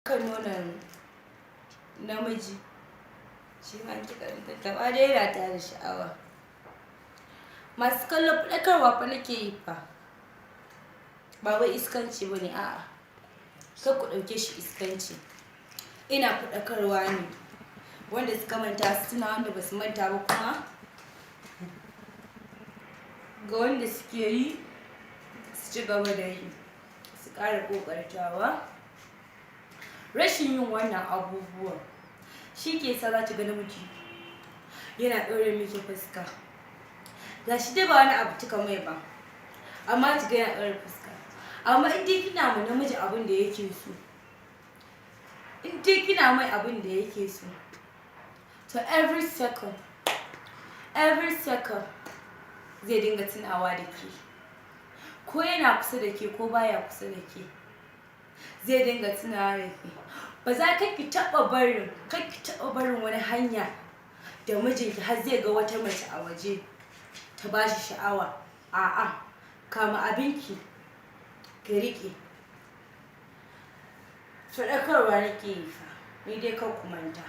kan nonon namiji shi ma kika tattaɓa dai yana tada sha'awa. Masu kallon faɗakarwa fa nake yi fa, ba wai iskanci bane, a'a kar ku ɗauke shi iskanci. Ina faɗakarwa ne, wanda suka manta su tuna, wanda basu manta ba kuma ga wanda suke yi su ci gaba da yi, su ƙara ƙoƙartawa. Rashin yin wannan abubuwan shi ke sa za ki ga namiji yana ɗaure miki fuska. Ga shi dai ba wani abu kika mai ba, amma ki ga yana ɗaure fuska. Amma in dai kina ma namiji abin da yake so, in dai kina mai abin da yake so, to every second zai dinga tunawa da ke. Ko yana kusa da ke ko baya kusa da ke, zai dinga tunawa da ke. Ba za ki taɓa barin wani hanya da mijinki har zai ga wata mace a waje ta ba shi sha'awa. A'a, kama abinki ki riƙe. Faɗakarwa nake yi fa, ni dai kar ku manta.